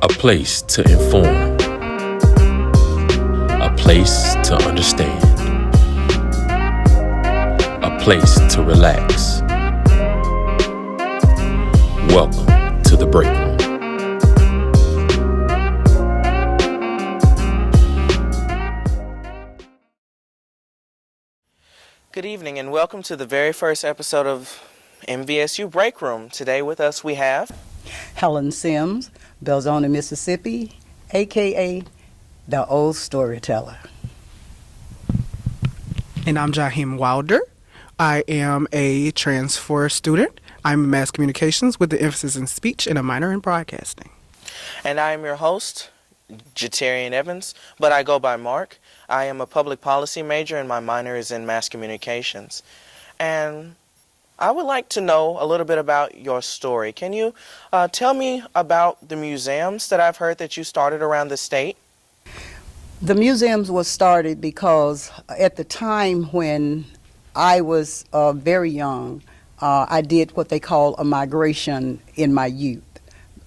A place to inform, a place to understand, a place to relax. Welcome to the Break Room. Good evening and welcome to the very first episode of MVSU Break Room. Today with us we have Helen Sims, Belzoni, Mississippi, a.k.a. the Old Storyteller. And I'm Jaheim Wilder. I am a transfer student. I'm in mass communications with the emphasis in speech and a minor in broadcasting. And I am your host, Jatarian Evans, but I go by Mark. I am a public policy major and my minor is in mass communications. And I would like to know a little bit about your story. Can you tell me about the museums that I've heard that you started around the state? The museums was started because at the time when I was very young, I did what they call a migration in my youth.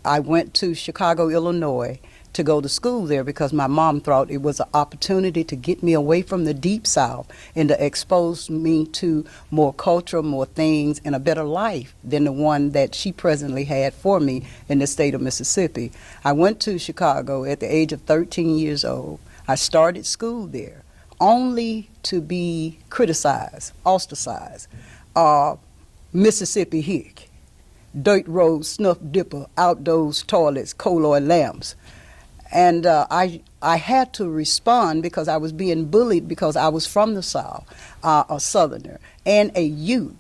I went to Chicago, Illinois to go to school there because my mom thought it was an opportunity to get me away from the deep South and to expose me to more culture, more things, and a better life than the one that she presently had for me in the state of Mississippi. I went to Chicago at the age of 13 years old. I started school there only to be criticized, ostracized. Mississippi hick, dirt roads, snuff dipper, outdoors toilets, colloid lamps. And I had to respond because I was being bullied because I was from the South, a Southerner, and a youth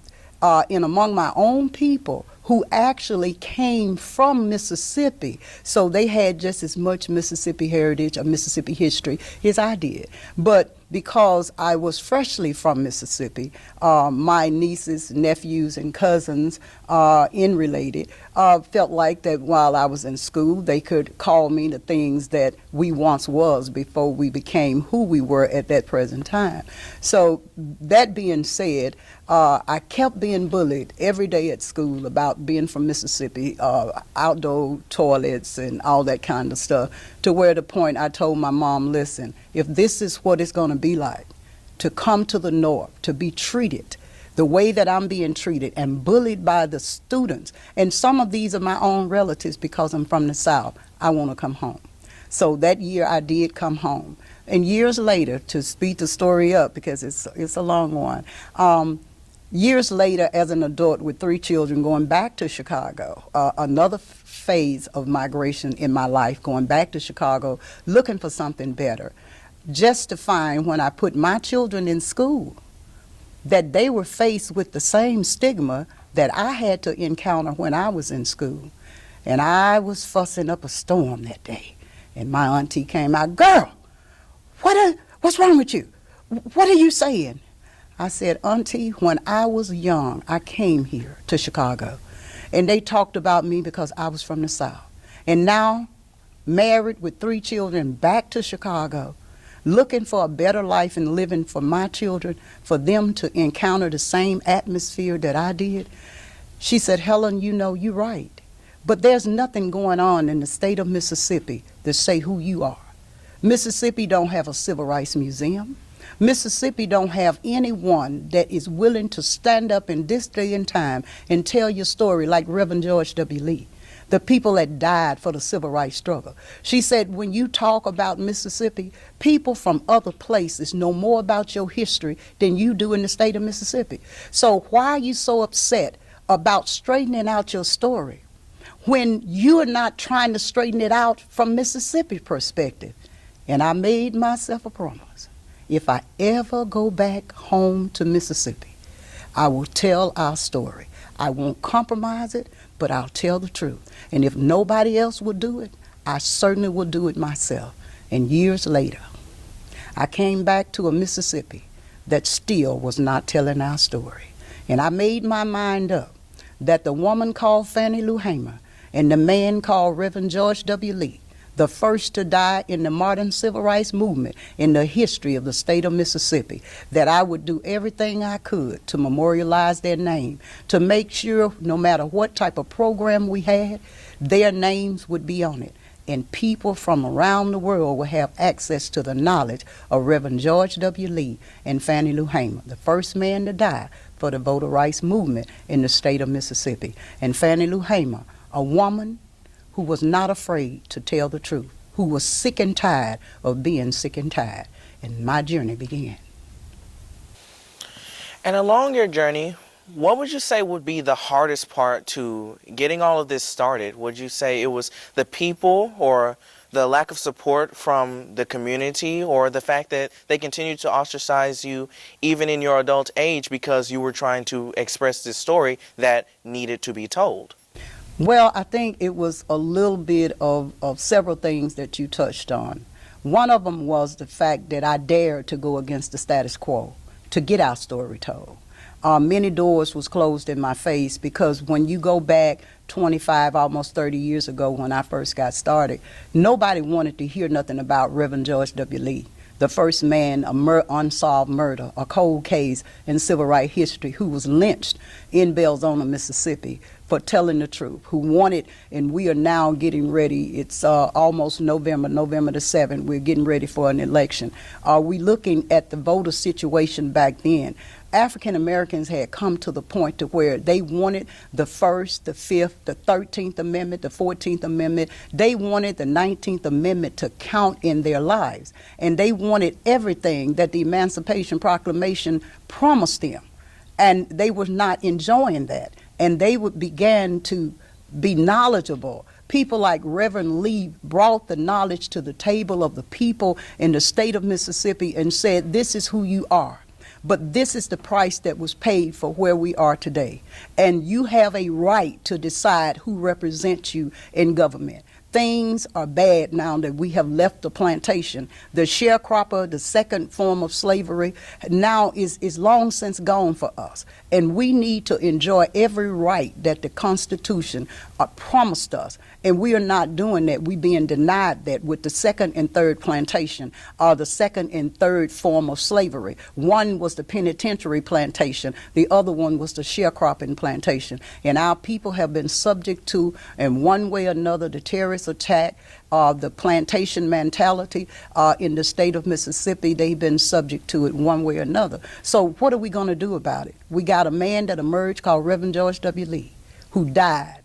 in among my own people who actually came from Mississippi. So they had just as much Mississippi heritage or Mississippi history as I did. But because I was freshly from Mississippi, my nieces, nephews, and cousins in related felt like that while I was in school, they could call me the things that we once was before we became who we were at that present time. So that being said, I kept being bullied every day at school about being from Mississippi, outdoor toilets and all that kind of stuff, to where the point I told my mom, listen, if this is what it's going to be like to come to the North, to be treated the way that I'm being treated and bullied by the students, and some of these are my own relatives because I'm from the South, I want to come home. So that year I did come home. And years later, to speed the story up because it's a long one, years later as an adult with 3 children going back to Chicago, another phase of migration in my life, going back to Chicago, looking for something better, just to find when I put my children in school that they were faced with the same stigma that I had to encounter when I was in school. And I was fussing up a storm that day. And my auntie came out, girl, what's wrong with you? What are you saying? I said, Auntie, when I was young, I came here to Chicago. And they talked about me because I was from the South. And now, married with 3 children, back to Chicago, looking for a better life and living for my children, for them to encounter the same atmosphere that I did. She said, Helen, you know, you're right. But there's nothing going on in the state of Mississippi to say who you are. Mississippi don't have a civil rights museum. Mississippi don't have anyone that is willing to stand up in this day and time and tell your story like Reverend George W. Lee, the people that died for the civil rights struggle. She said, when you talk about Mississippi, people from other places know more about your history than you do in the state of Mississippi. So why are you so upset about straightening out your story when you're not trying to straighten it out from Mississippi perspective? And I made myself a promise. If I ever go back home to Mississippi, I will tell our story. I won't compromise it, but I'll tell the truth. And if nobody else will do it, I certainly will do it myself. And years later, I came back to a Mississippi that still was not telling our story. And I made my mind up that the woman called Fannie Lou Hamer and the man called Reverend George W. Lee, the first to die in the modern civil rights movement in the history of the state of Mississippi, that I would do everything I could to memorialize their name, to make sure no matter what type of program we had, their names would be on it. and people from around the world will have access to the knowledge of Reverend George W. Lee and Fannie Lou Hamer, the first man to die for the voter rights movement in the state of Mississippi. And Fannie Lou Hamer, a woman who was not afraid to tell the truth, who was sick and tired of being sick and tired. And my journey began. And along your journey, what would you say would be the hardest part to getting all of this started? Would you say it was the people, or the lack of support from the community, or the fact that they continued to ostracize you even in your adult age because you were trying to express this story that needed to be told? Well, I think it was a little bit of several things that you touched on. One of them was the fact that I dared to go against the status quo to get our story told. Many doors was closed in my face, because when you go back 25, almost 30 years ago when I first got started, nobody wanted to hear nothing about Reverend George W. Lee, the first man, unsolved murder, a cold case in civil rights history, who was lynched in Belzona, Mississippi, for telling the truth, who wanted, and we are now getting ready, it's almost November the 7th, we're getting ready for an election. Are we looking at the voter situation back then? African Americans had come to the point to where they wanted the First, the Fifth, the 13th Amendment, the 14th Amendment. They wanted the 19th Amendment to count in their lives. And they wanted everything that the Emancipation Proclamation promised them. And they were not enjoying that. And they began to be knowledgeable. People like Reverend Lee brought the knowledge to the table of the people in the state of Mississippi and said, this is who you are. But this is the price that was paid for where we are today. And you have a right to decide who represents you in government. Things are bad now that we have left the plantation. The sharecropper, the second form of slavery, now is long since gone for us. And we need to enjoy every right that the Constitution promised us. And we are not doing that. We're being denied that with the second and third plantation, or the second and third form of slavery. One was the penitentiary plantation. The other one was the sharecropping plantation. And our people have been subject to, in one way or another, the terrorist attack, the plantation mentality in the state of Mississippi. They've been subject to it one way or another. So what are we going to do about it? We got a man that emerged called Reverend George W. Lee, who died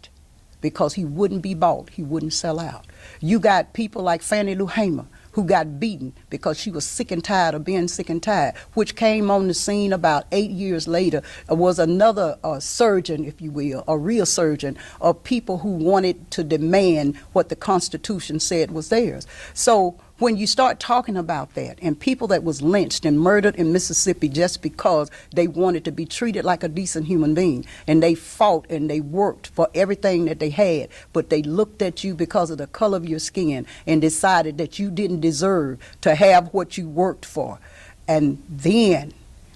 because he wouldn't be bought, he wouldn't sell out. You got people like Fannie Lou Hamer, who got beaten because she was sick and tired of being sick and tired, which came on the scene about 8 years later. Was another surgeon, if you will, a real surgeon of people who wanted to demand what the Constitution said was theirs. So when you start talking about that, and people that was lynched and murdered in Mississippi just because they wanted to be treated like a decent human being, and they fought and they worked for everything that they had, but they looked at you because of the color of your skin and decided that you didn't deserve to have what you worked for. And then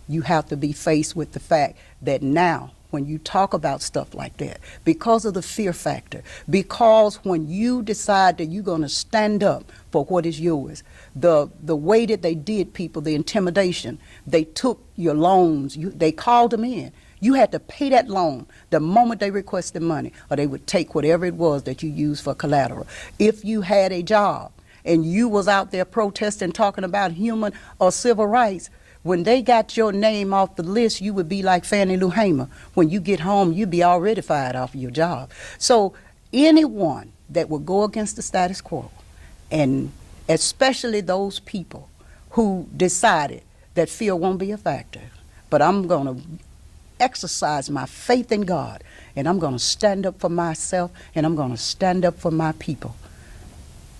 you have to be faced with the fact that now, when you talk about stuff like that, because of the fear factor, because when you decide that you're going to stand up for what is yours, the way that they did people, the intimidation, they took your loans, they called them in. You had to pay that loan the moment they requested money, or they would take whatever it was that you used for collateral. If you had a job and you was out there protesting, talking about human or civil rights, when they got your name off the list, you would be like Fannie Lou Hamer. When you get home, you'd be already fired off of your job. So anyone that would go against the status quo, and especially those people who decided that fear won't be a factor, but I'm going to exercise my faith in God, and I'm going to stand up for myself, and I'm going to stand up for my people.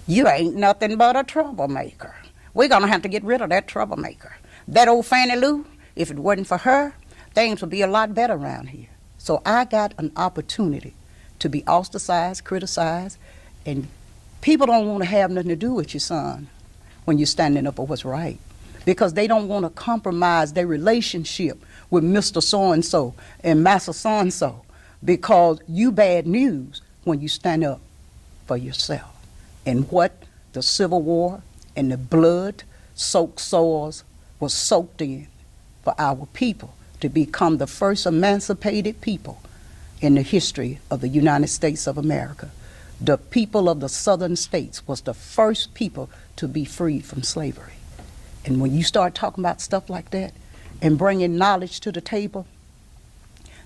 You ain't nothing but a troublemaker. We're going to have to get rid of that troublemaker. That old Fannie Lou, if it wasn't for her, things would be a lot better around here. So I got an opportunity to be ostracized, criticized, and people don't want to have nothing to do with your son when you're standing up for what's right, because they don't want to compromise their relationship with Mr. So-and-so and Master so-and-so, because you bad news when you stand up for yourself. And what the Civil War and the blood-soaked sores was soaked in for our people to become the first emancipated people in the history of the United States of America. The people of the southern states was the first people to be freed from slavery. And when you start talking about stuff like that and bringing knowledge to the table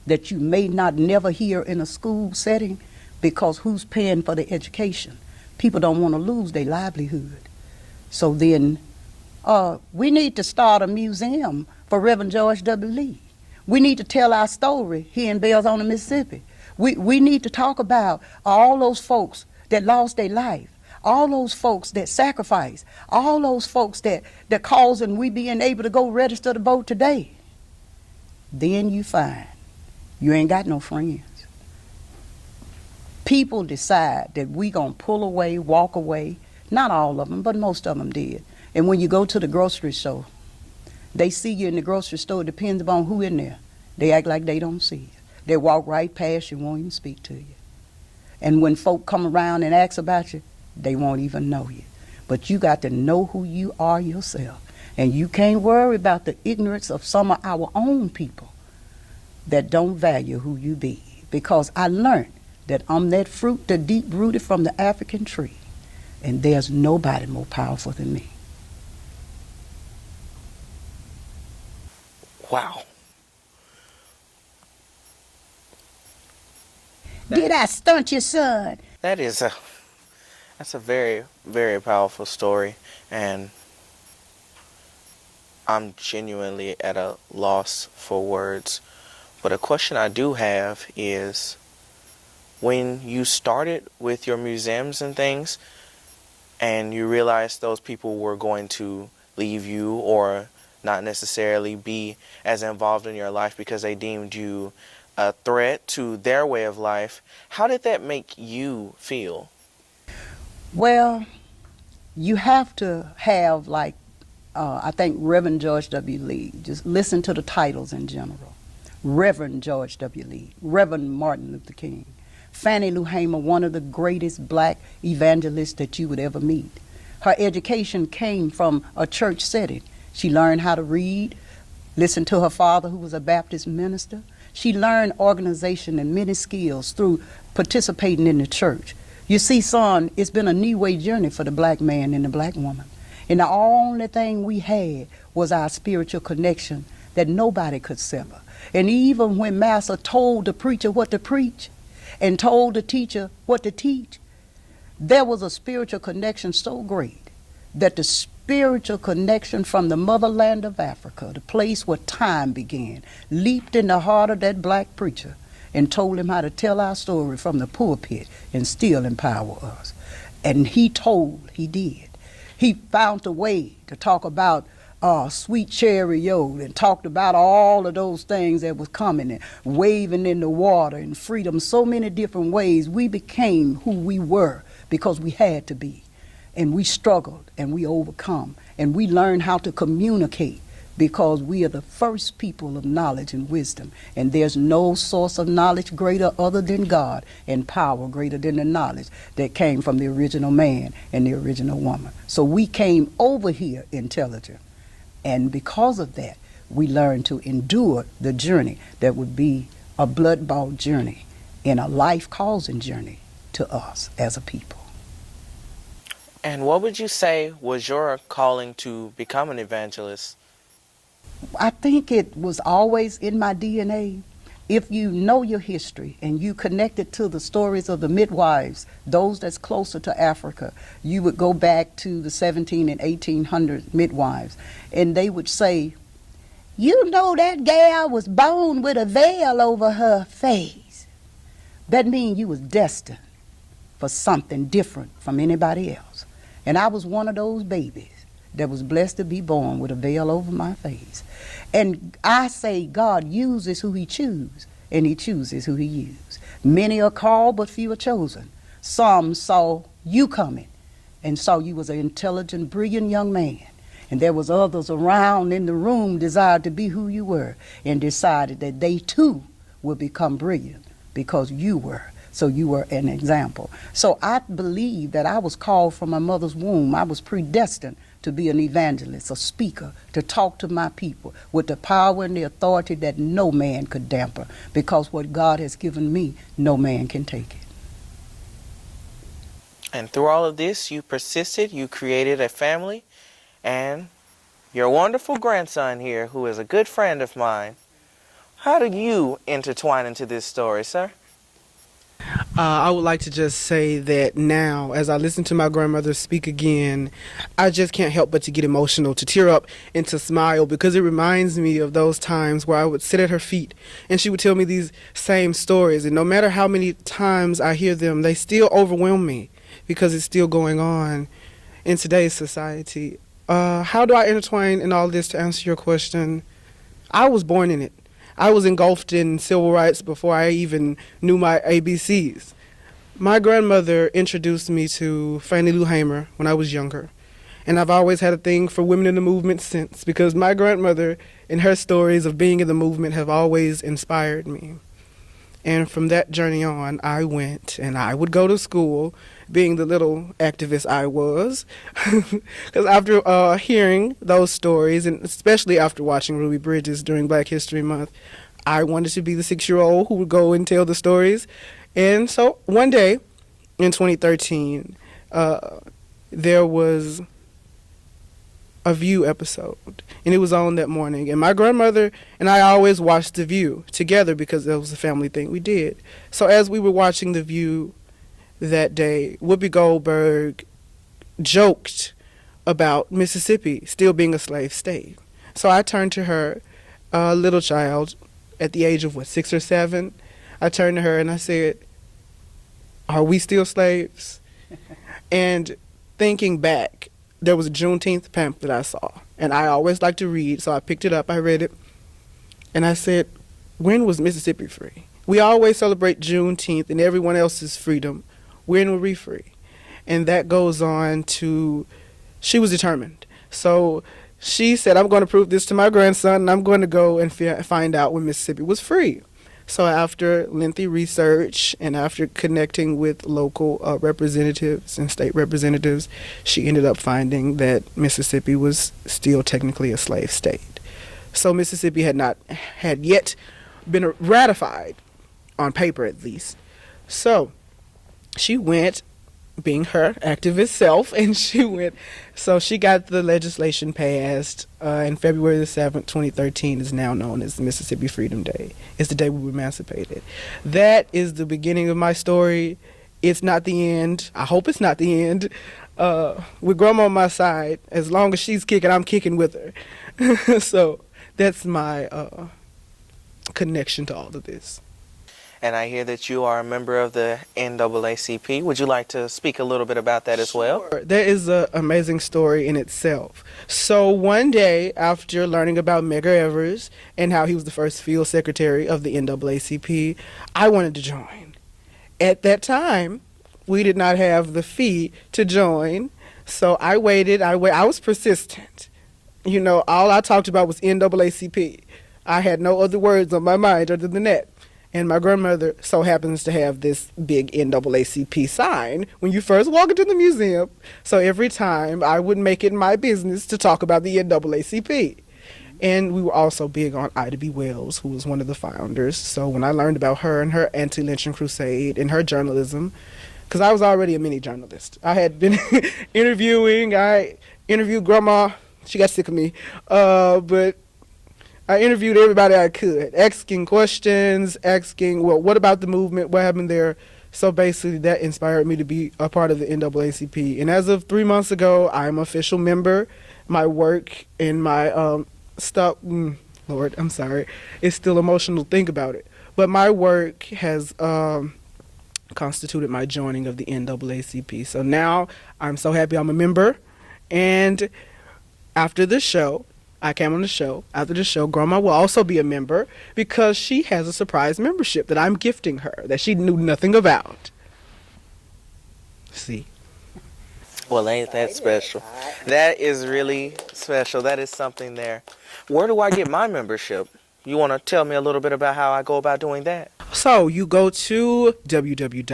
that you may not never hear in a school setting, because who's paying for the education? People don't want to lose their livelihood. So then we need to start a museum for Reverend George W. Lee. We need to tell our story here in Belzoni, Mississippi. We need to talk about all those folks that lost their life, all those folks that sacrificed, all those folks that causing we being able to go register to vote today. Then you find you ain't got no friends. People decide that we gonna pull away, walk away. Not all of them, but most of them did. And when you go to the grocery store, they see you in the grocery store. It depends upon who in there. They act like they don't see you. They walk right past you, won't even speak to you. And when folk come around and ask about you, they won't even know you. But you got to know who you are yourself. And you can't worry about the ignorance of some of our own people that don't value who you be. Because I learned that I'm that fruit that deep rooted from the African tree. And there's nobody more powerful than me. Wow. Did I stunt your son? That's a very, very powerful story, and I'm genuinely at a loss for words. But a question I do have is, when you started with your museums and things, and you realized those people were going to leave you or not necessarily be as involved in your life because they deemed you a threat to their way of life, how did that make you feel? Well, you have to have, like, I think Reverend George W. Lee, just listen to the titles in general. Reverend George W. Lee, Reverend Martin Luther King, Fannie Lou Hamer, one of the greatest black evangelists that you would ever meet. Her education came from a church setting. She learned how to read, listened to her father, who was a Baptist minister. She learned organization and many skills through participating in the church. You see, son, it's been a knee-way journey for the black man and the black woman. And the only thing we had was our spiritual connection that nobody could sever. And even when Master told the preacher what to preach and told the teacher what to teach, there was a spiritual connection so great that the spiritual connection from the motherland of Africa, the place where time began, leaped in the heart of that black preacher and told him how to tell our story from the pulpit and still empower us. And he did. He found a way to talk about sweet chariot and talked about all of those things that was coming and waving in the water and freedom, so many different ways. We became who we were because we had to be. And we struggled and we overcome and we learned how to communicate because we are the first people of knowledge and wisdom. And there's no source of knowledge greater other than God, and power greater than the knowledge that came from the original man and the original woman. So we came over here intelligent. And because of that, we learned to endure the journey that would be a blood-bought journey and a life-causing journey to us as a people. And what would you say was your calling to become an evangelist? I think it was always in my DNA. If you know your history and you connect it to the stories of the midwives, those that's closer to Africa, you would go back to the 17 and 1800 midwives, and they would say, you know that gal was born with a veil over her face. That means you was destined for something different from anybody else. And I was one of those babies that was blessed to be born with a veil over my face. And I say God uses who he chooses, and he chooses who he uses. Many are called, but few are chosen. Some saw you coming and saw you was an intelligent, brilliant young man. And there was others around in the room desired to be who you were and decided that they too would become brilliant because you were. So you were an example. So I believe that I was called from my mother's womb. I was predestined to be an evangelist, a speaker, to talk to my people with the power and the authority that no man could damper, because what God has given me, no man can take it. And through all of this, you persisted, you created a family, and your wonderful grandson here, who is a good friend of mine. How do you intertwine into this story, sir? I would like to just say that now, as I listen to my grandmother speak again, I just can't help but to get emotional, to tear up, and to smile, because it reminds me of those times where I would sit at her feet and she would tell me these same stories. And no matter how many times I hear them, they still overwhelm me because it's still going on in today's society. How do I intertwine in all this to answer your question? I was born in it. I was engulfed in civil rights before I even knew my ABCs. My grandmother introduced me to Fannie Lou Hamer when I was younger, and I've always had a thing for women in the movement since, because my grandmother and her stories of being in the movement have always inspired me. And from that journey on, I went and I would go to school, being the little activist I was, because after hearing those stories, and especially after watching Ruby Bridges during Black History Month, I wanted to be the 6-year-old who would go and tell the stories. And so one day in 2013, there was a View episode, and it was on that morning. And my grandmother and I always watched The View together because it was a family thing we did. So as we were watching The View that day, Whoopi Goldberg joked about Mississippi still being a slave state. So I turned to her, a little child, at the age of 6 or 7. I turned to her and I said, "Are we still slaves?" And thinking back, there was a Juneteenth pamphlet I saw, and I always like to read, so I picked it up, I read it, and I said, when was Mississippi free? We always celebrate Juneteenth and everyone else's freedom. When were we free? And that goes on to, she was determined. So she said, I'm going to prove this to my grandson, and I'm going to go and find out when Mississippi was free. So after lengthy research and after connecting with local representatives and state representatives, she ended up finding that Mississippi was still technically a slave state. So Mississippi had yet been ratified, on paper at least. So she went, being her activist self, and so she got the legislation passed, and February the 7th, 2013 is now known as Mississippi Freedom Day. It's the day we were emancipated. That is the beginning of my story. It's not the end. I hope it's not the end. With Grandma on my side, as long as she's kicking, I'm kicking with her. So that's my connection to all of this. And I hear that you are a member of the NAACP. Would you like to speak a little bit about that as well? Sure. That is an amazing story in itself. So one day, after learning about Medgar Evers and how he was the first field secretary of the NAACP, I wanted to join. At that time, we did not have the fee to join, so I waited. I was persistent. You know, all I talked about was NAACP. I had no other words on my mind other than that. And my grandmother so happens to have this big NAACP sign when you first walk into the museum. So every time I would make it my business to talk about the NAACP. And we were also big on Ida B. Wells, who was one of the founders. So when I learned about her and her anti-lynching crusade and her journalism, because I was already a mini journalist. I had been interviewing. I interviewed Grandma. She got sick of me. But I interviewed everybody I could, asking questions, asking, well, what about the movement? What happened there? So basically that inspired me to be a part of the NAACP. And as of 3 months ago, I'm an official member. My work and my stuff, Lord, I'm sorry. It's still emotional to think about it. But my work has constituted my joining of the NAACP. So now I'm so happy I'm a member. And after the show, I came on the show. After the show, Grandma will also be a member because she has a surprise membership that I'm gifting her that she knew nothing about. See? Well, ain't that special? That is really special. That is something there. Where do I get my membership? You want to tell me a little bit about how I go about doing that? So you go to www.naacp.org.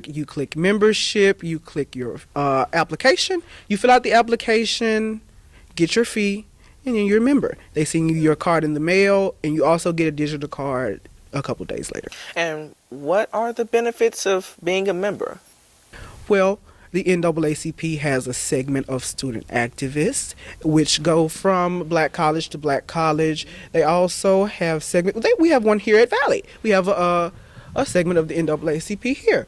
You click membership. You click your application. You fill out the application, get your fee, and then you're a member. They send you your card in the mail, and you also get a digital card a couple days later. And what are the benefits of being a member? Well, the NAACP has a segment of student activists which go from black college to black college. They also have we have one here at Valley. We have a segment of the NAACP here.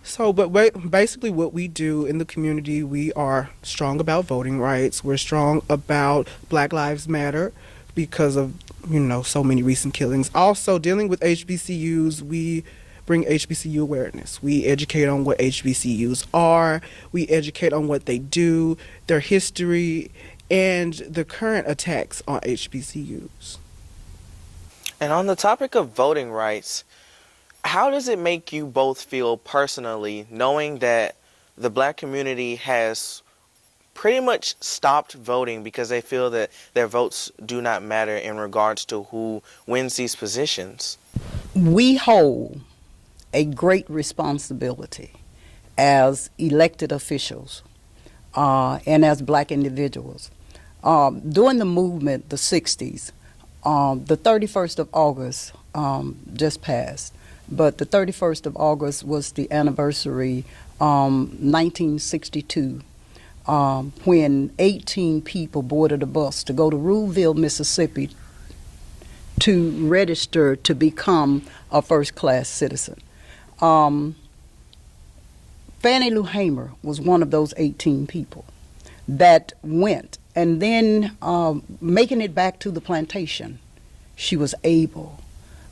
So, but basically what we do in the community, we are strong about voting rights. We're strong about Black Lives Matter because of, so many recent killings. Also, dealing with HBCUs, we bring HBCU awareness. We educate on what HBCUs are. We educate on what they do, their history, and the current attacks on HBCUs. And on the topic of voting rights, how does it make you both feel personally knowing that the black community has pretty much stopped voting because they feel that their votes do not matter in regards to who wins these positions? We hold a great responsibility as elected officials and as black individuals. During the movement, the 60s, the 31st of August just passed. But the 31st of August was the anniversary, 1962, when 18 people boarded a bus to go to Ruleville, Mississippi to register to become a first-class citizen. Fannie Lou Hamer was one of those 18 people that went, and then making it back to the plantation, she was able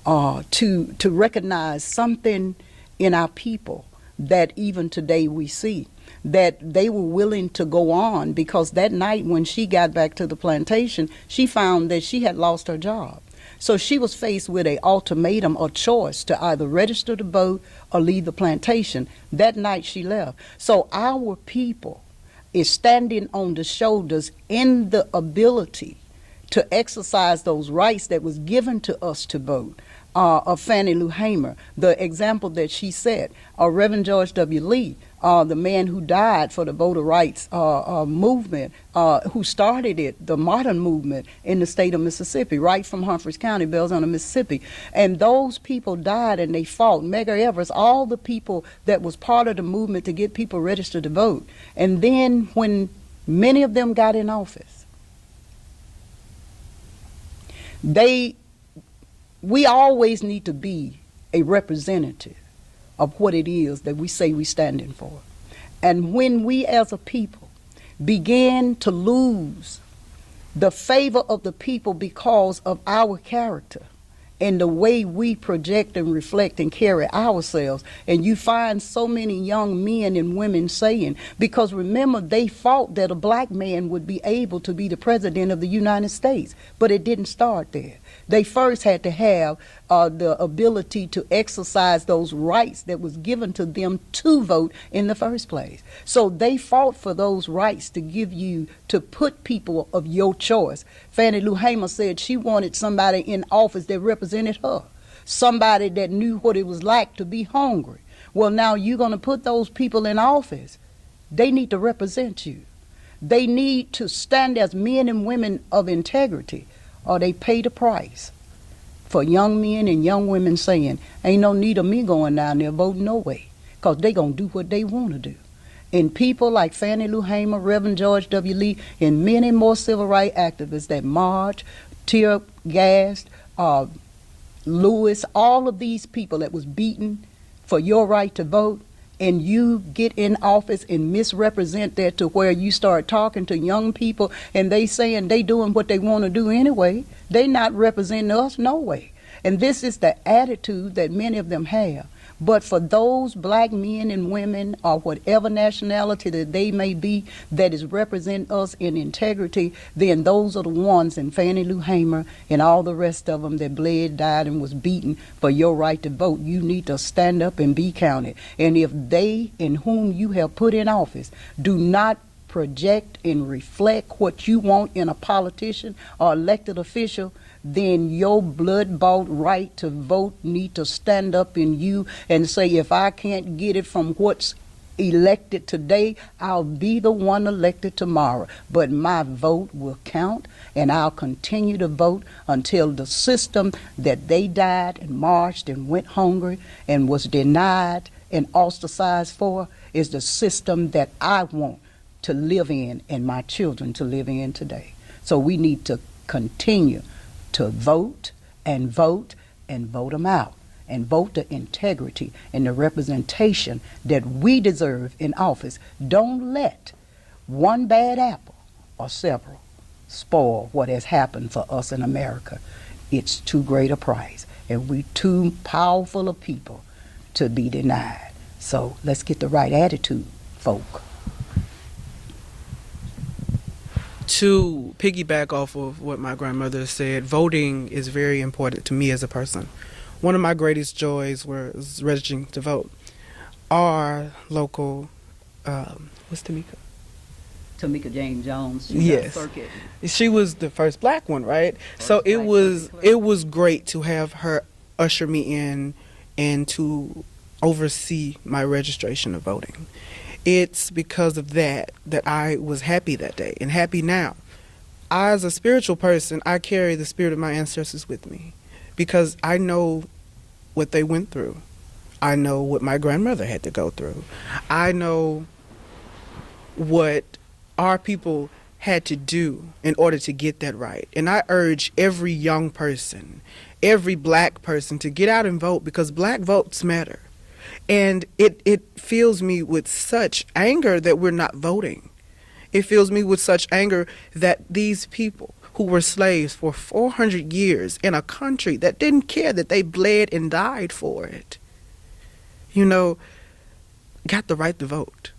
to recognize something in our people that even today we see, that they were willing to go on, because that night when she got back to the plantation, she found that she had lost her job. So she was faced with an ultimatum or choice to either register to vote or leave the plantation. That night she left. So our people is standing on the shoulders in the ability to exercise those rights that was given to us to vote. Of Fannie Lou Hamer, the example that she set, Reverend George W. Lee, the man who died for the voter rights movement, who started it, the modern movement in the state of Mississippi, right from Humphreys County, Belzona, Mississippi. And those people died and they fought. Medgar Evers, all the people that was part of the movement to get people registered to vote. And then when many of them got in office, we always need to be a representative of what it is that we say we're standing for. And when we as a people begin to lose the favor of the people because of our character and the way we project and reflect and carry ourselves, and you find so many young men and women saying, because remember, they thought that a black man would be able to be the president of the United States, but it didn't start there. They first had to have the ability to exercise those rights that was given to them to vote in the first place. So they fought for those rights to give you, to put people of your choice. Fannie Lou Hamer said she wanted somebody in office that represented her, somebody that knew what it was like to be hungry. Well, now you're going to put those people in office. They need to represent you. They need to stand as men and women of integrity, or they pay the price for young men and young women saying, ain't no need of me going down there voting no way, because they going to do what they want to do. And people like Fannie Lou Hamer, Reverend George W. Lee, and many more civil rights activists that marched, tear gassed, Lewis, all of these people that was beaten for your right to vote, and you get in office and misrepresent that to where you start talking to young people and they saying they doing what they want to do anyway. They not representing us no way. And this is the attitude that many of them have. But for those black men and women, or whatever nationality that they may be, that is represent us in integrity, then those are the ones in Fannie Lou Hamer and all the rest of them that bled, died, and was beaten for your right to vote. You need to stand up and be counted. And if they in whom you have put in office do not project and reflect what you want in a politician or elected official, then your blood-bought right to vote need to stand up in you and say, if I can't get it from what's elected today, I'll be the one elected tomorrow. But my vote will count, and I'll continue to vote until the system that they died and marched and went hungry and was denied and ostracized for is the system that I want to live in and my children to live in today. So we need to continue to vote and vote and vote them out and vote the integrity and the representation that we deserve in office. Don't let one bad apple or several spoil what has happened for us in America. It's too great a price, and we too powerful a people to be denied. So let's get the right attitude, folk. To piggyback off of what my grandmother said, voting is very important to me as a person. One of my greatest joys was registering to vote. Our local, what's Tamika? Tamika Jane Jones. Yes, she was the first black one, right? So it was great to have her usher me in and to oversee my registration of voting. It's because of that I was happy that day and happy now. As a spiritual person, I carry the spirit of my ancestors with me because I know what they went through. I know what my grandmother had to go through. I know what our people had to do in order to get that right. And I urge every young person, every black person to get out and vote because black votes matter. And it fills me with such anger that we're not voting. It fills me with such anger that these people who were slaves for 400 years in a country that didn't care that they bled and died for it, got the right to vote.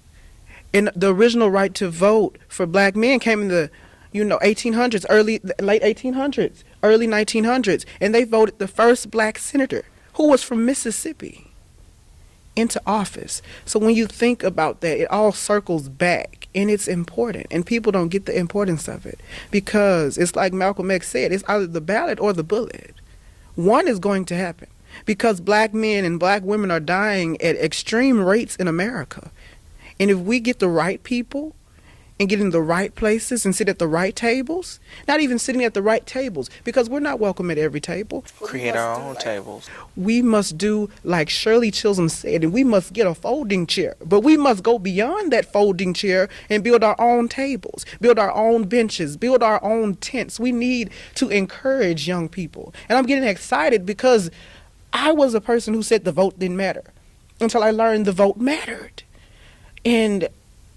And the original right to vote for black men came in the 1800s, late 1800s, early 1900s, and they voted the first black senator who was from Mississippi into office. So when you think about that, it all circles back, and it's important, and people don't get the importance of it because it's like Malcolm X said, it's either the ballot or the bullet. One is going to happen because black men and black women are dying at extreme rates in America. And if we get the right people and get in the right places and sit at the right tables, not even sitting at the right tables, because we're not welcome at every table. Create our own tables. We must do like Shirley Chisholm said, and we must get a folding chair. But we must go beyond that folding chair and build our own tables, build our own benches, build our own tents. We need to encourage young people. And I'm getting excited because I was a person who said the vote didn't matter until I learned the vote mattered. And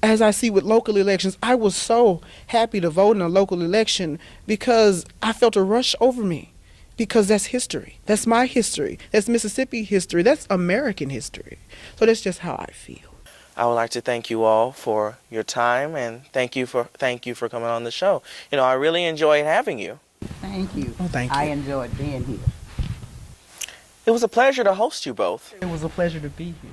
as I see with local elections, I was so happy to vote in a local election because I felt a rush over me because that's history. That's my history. That's Mississippi history. That's American history. So that's just how I feel. I would like to thank you all for your time and thank you for coming on the show. I really enjoyed having you. Thank you. Oh, thank you. I enjoyed being here. It was a pleasure to host you both. It was a pleasure to be here.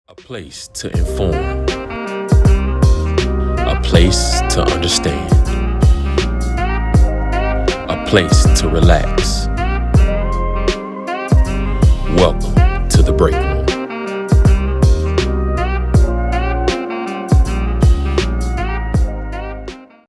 A place to inform. A place to understand. A place to relax. Welcome to the BREAKROOM.